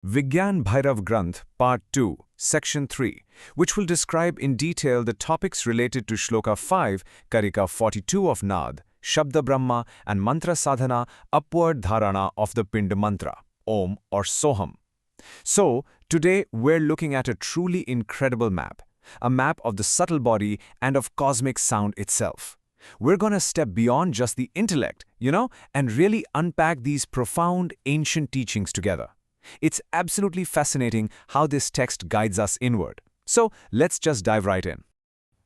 Vigyan Bhairav Granth, Part 2, Section 3, which will describe in detail the topics related to Shloka 5, Karika 42 of Nad, Shabda Brahma, and Mantra Sadhana, upward dharana of the Pinda Mantra, Om or Soham. So, today we're looking at a truly incredible map, a map of the subtle body and of cosmic sound itself. We're gonna step beyond just the intellect, and really unpack these profound ancient teachings together. It's absolutely fascinating how this text guides us inward. So, let's just dive right in.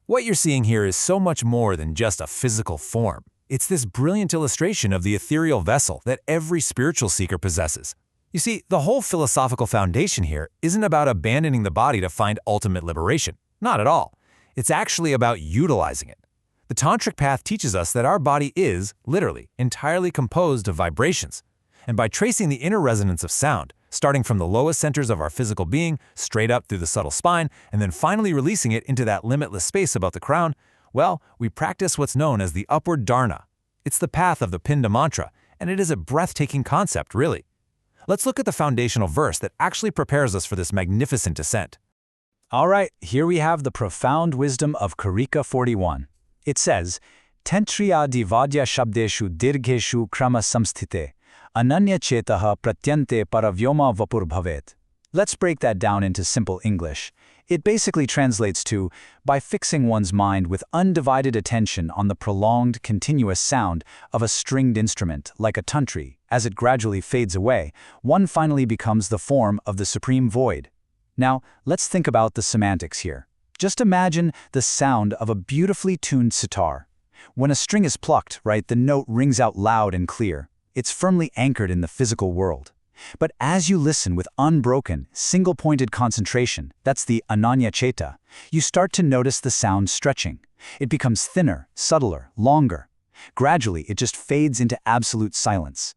What you're seeing here is so much more than just a physical form. It's this brilliant illustration of the ethereal vessel that every spiritual seeker possesses. You see, the whole philosophical foundation here isn't about abandoning the body to find ultimate liberation. Not at all. It's actually about utilizing it. The Tantric path teaches us that our body is, literally, entirely composed of vibrations. And by tracing the inner resonance of sound, starting from the lowest centers of our physical being, straight up through the subtle spine, and then finally releasing it into that limitless space above the crown, well, we practice what's known as the upward dharana. It's the path of the Pinda mantra, and it is a breathtaking concept, really. Let's look at the foundational verse that actually prepares us for this magnificent descent. All right, here we have the profound wisdom of Karika 41. It says, Tantriya divadya shabdeshu dirgheshu krama samsthite, ananya chetaha pratyante paravyoma vapur bhavet. Let's break that down into simple English. It basically translates to, by fixing one's mind with undivided attention on the prolonged, continuous sound of a stringed instrument, like a tantri, as it gradually fades away, one finally becomes the form of the supreme void. Now, let's think about the semantics here. Just imagine the sound of a beautifully tuned sitar. When a string is plucked, the note rings out loud and clear. It's firmly anchored in the physical world. But as you listen with unbroken, single-pointed concentration, that's the ananya cheta, you start to notice the sound stretching. It becomes thinner, subtler, longer. Gradually, it just fades into absolute silence.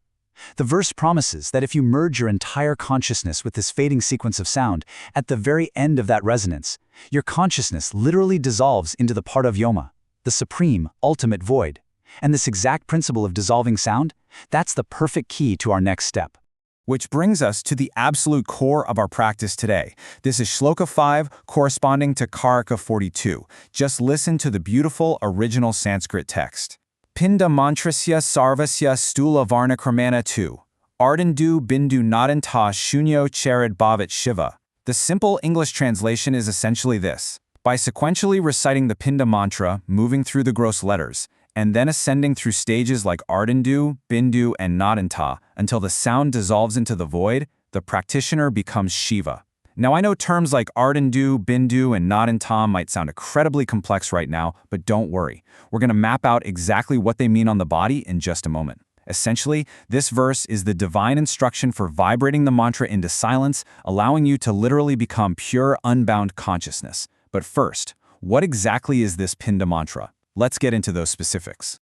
The verse promises that if you merge your entire consciousness with this fading sequence of sound, at the very end of that resonance, your consciousness literally dissolves into the paravyoma, the supreme, ultimate void. And this exact principle of dissolving sound, that's the perfect key to our next step. Which brings us to the absolute core of our practice today. This is Shloka 5, corresponding to Karika 42. Just listen to the beautiful original Sanskrit text. Pinda mantrasya sarvasya stula varnakramana 2. Ardendu bindu nadanta shunyo charid bhavat Shiva. The simple English translation is essentially this. By sequentially reciting the Pinda mantra, moving through the gross letters, and then ascending through stages like Ardendu, Bindu, and Nadanta until the sound dissolves into the void, the practitioner becomes Shiva. Now I know terms like Ardendu, Bindu, and Nadanta might sound incredibly complex right now, but don't worry. We're going to map out exactly what they mean on the body in just a moment. Essentially, this verse is the divine instruction for vibrating the mantra into silence, allowing you to literally become pure, unbound consciousness. But first, what exactly is this Pinda mantra? Let's get into those specifics.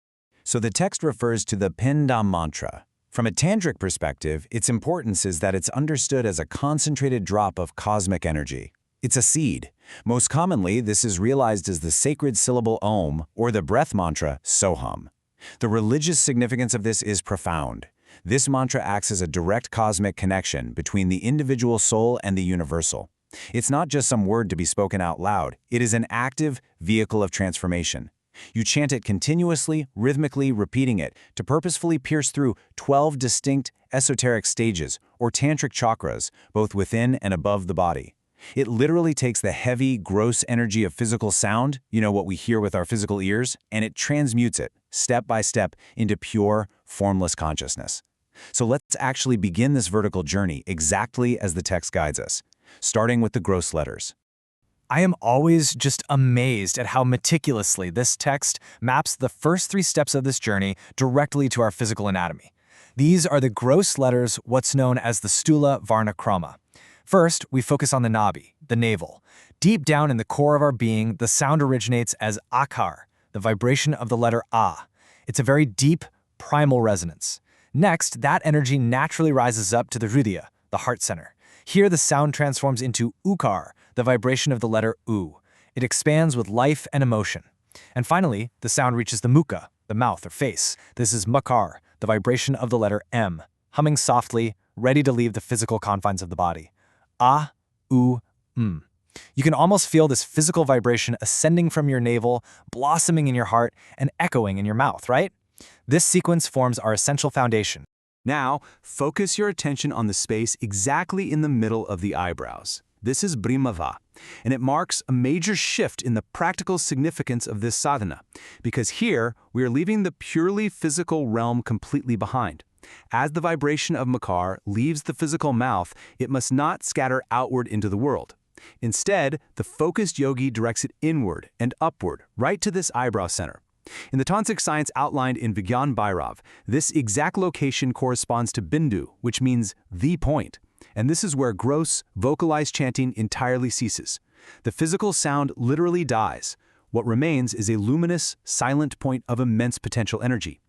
So the text refers to the Pinda mantra. From a tantric perspective, its importance is that it's understood as a concentrated drop of cosmic energy. It's a seed. Most commonly, this is realized as the sacred syllable Om or the breath mantra Soham. The religious significance of this is profound. This mantra acts as a direct cosmic connection between the individual soul and the universal. It's not just some word to be spoken out loud. It is an active vehicle of transformation. You chant it continuously, rhythmically, repeating it to purposefully pierce through 12 distinct esoteric stages or tantric chakras, both within and above the body. It literally takes the heavy, gross energy of physical sound, what we hear with our physical ears, and it transmutes it, step by step, into pure, formless consciousness. So let's actually begin this vertical journey exactly as the text guides us, starting with the gross letters. I am always just amazed at how meticulously this text maps the first 3 steps of this journey directly to our physical anatomy. These are the gross letters, what's known as the stula varna krama. First, we focus on the nabi, the navel. Deep down in the core of our being, the sound originates as akar, the vibration of the letter A. It's a very deep, primal resonance. Next, that energy naturally rises up to the hridaya, the heart center. Here, the sound transforms into ukar, the vibration of the letter U. It expands with life and emotion. And finally, the sound reaches the mukha, the mouth or face. This is makar, the vibration of the letter M, humming softly, ready to leave the physical confines of the body. Ah, oo, mm. You can almost feel this physical vibration ascending from your navel, blossoming in your heart, and echoing in your mouth, right? This sequence forms our essential foundation. Now, focus your attention on the space exactly in the middle of the eyebrows. This is Brimava, and it marks a major shift in the practical significance of this sadhana, because here we are leaving the purely physical realm completely behind. As the vibration of Makar leaves the physical mouth, it must not scatter outward into the world. Instead, the focused yogi directs it inward and upward, right to this eyebrow center. In the Tantric science outlined in Vigyan Bhairav, this exact location corresponds to Bindu, which means the point. And this is where gross, vocalized chanting entirely ceases. The physical sound literally dies. What remains is a luminous, silent point of immense potential energy.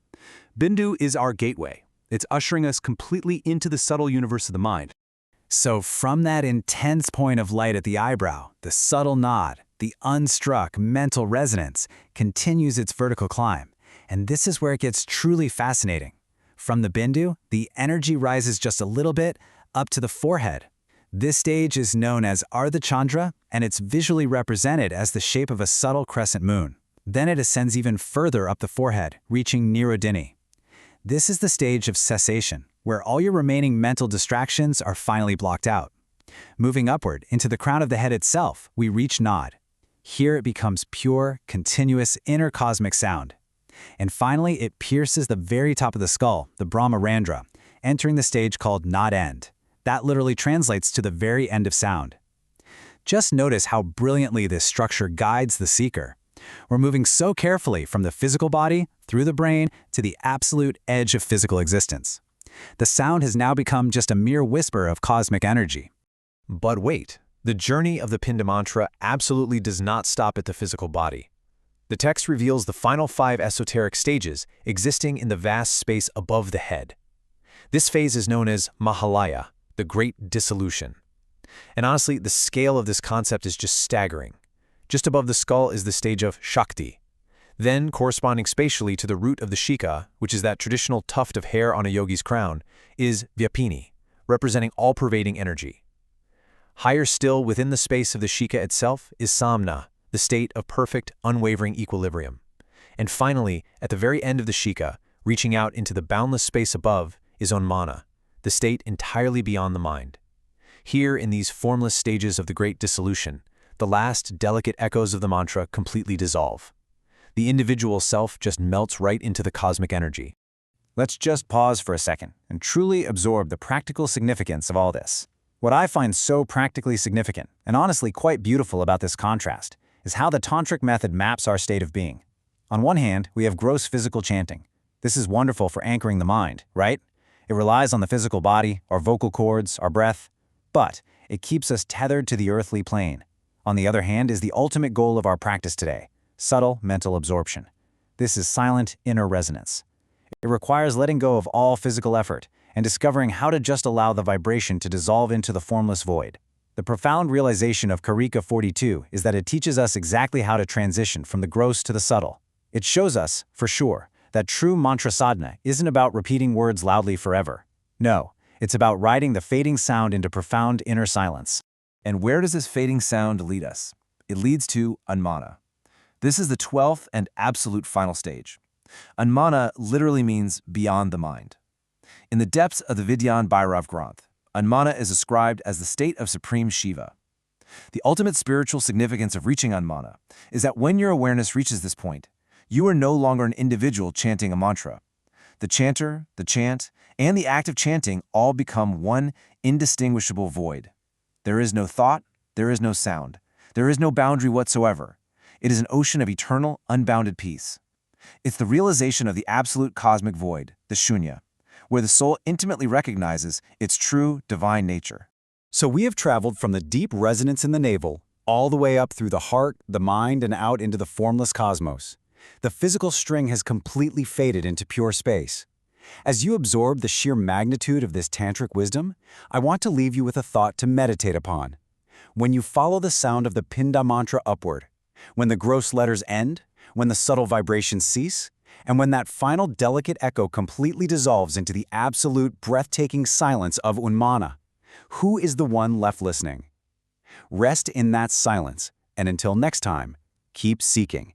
Bindu is our gateway. It's ushering us completely into the subtle universe of the mind. So from that intense point of light at the eyebrow, the subtle nod, the unstruck mental resonance continues its vertical climb. And this is where it gets truly fascinating. From the Bindu, the energy rises just a little bit up to the forehead. This stage is known as Ardhachandra, and it's visually represented as the shape of a subtle crescent moon. Then it ascends even further up the forehead, reaching Nirodhini. This is the stage of cessation, where all your remaining mental distractions are finally blocked out. Moving upward into the crown of the head itself, we reach Nod. Here it becomes pure, continuous, inner cosmic sound. And finally, it pierces the very top of the skull, the Brahmarandra, entering the stage called Nod End. That literally translates to the very end of sound. Just notice how brilliantly this structure guides the seeker. We're moving so carefully from the physical body, through the brain, to the absolute edge of physical existence. The sound has now become just a mere whisper of cosmic energy. But wait, the journey of the Pinda mantra absolutely does not stop at the physical body. The text reveals the final 5 esoteric stages existing in the vast space above the head. This phase is known as Mahalaya, the Great Dissolution. And honestly, the scale of this concept is just staggering. Just above the skull is the stage of Shakti. Then, corresponding spatially to the root of the Shika, which is that traditional tuft of hair on a yogi's crown, is Vyapini, representing all-pervading energy. Higher still within the space of the Shika itself is Samna, the state of perfect, unwavering equilibrium. And finally, at the very end of the Shika, reaching out into the boundless space above, is Onmana, the state entirely beyond the mind. Here, in these formless stages of the Great Dissolution, the last delicate echoes of the mantra completely dissolve. The individual self just melts right into the cosmic energy. Let's just pause for a second and truly absorb the practical significance of all this. What I find so practically significant, and honestly quite beautiful about this contrast, is how the Tantric method maps our state of being. On one hand, we have gross physical chanting. This is wonderful for anchoring the mind, right? It relies on the physical body, our vocal cords, our breath, but it keeps us tethered to the earthly plane. On the other hand is the ultimate goal of our practice today, subtle mental absorption. This is silent inner resonance. It requires letting go of all physical effort and discovering how to just allow the vibration to dissolve into the formless void. The profound realization of Karika 42 is that it teaches us exactly how to transition from the gross to the subtle. It shows us, for sure, that true mantra sadhana isn't about repeating words loudly forever. No, it's about riding the fading sound into profound inner silence. And where does this fading sound lead us? It leads to Anmana. This is the 12th and absolute final stage. Anmana literally means beyond the mind. In the depths of the Vidyan Bhairav Granth, Anmana is ascribed as the state of supreme Shiva. The ultimate spiritual significance of reaching Anmana is that when your awareness reaches this point, you are no longer an individual chanting a mantra. The chanter, the chant, and the act of chanting all become one indistinguishable void. There is no thought, there is no sound, there is no boundary whatsoever. It is an ocean of eternal, unbounded peace. It's the realization of the absolute cosmic void, the shunya, where the soul intimately recognizes its true divine nature. So we have traveled from the deep resonance in the navel, all the way up through the heart, the mind, and out into the formless cosmos. The physical string has completely faded into pure space. As you absorb the sheer magnitude of this tantric wisdom, I want to leave you with a thought to meditate upon. When you follow the sound of the Pinda mantra upward, when the gross letters end, when the subtle vibrations cease, And when that final delicate echo completely dissolves into the absolute breathtaking silence of Unmana, who is the one left listening? Rest in that silence, and until next time, keep seeking.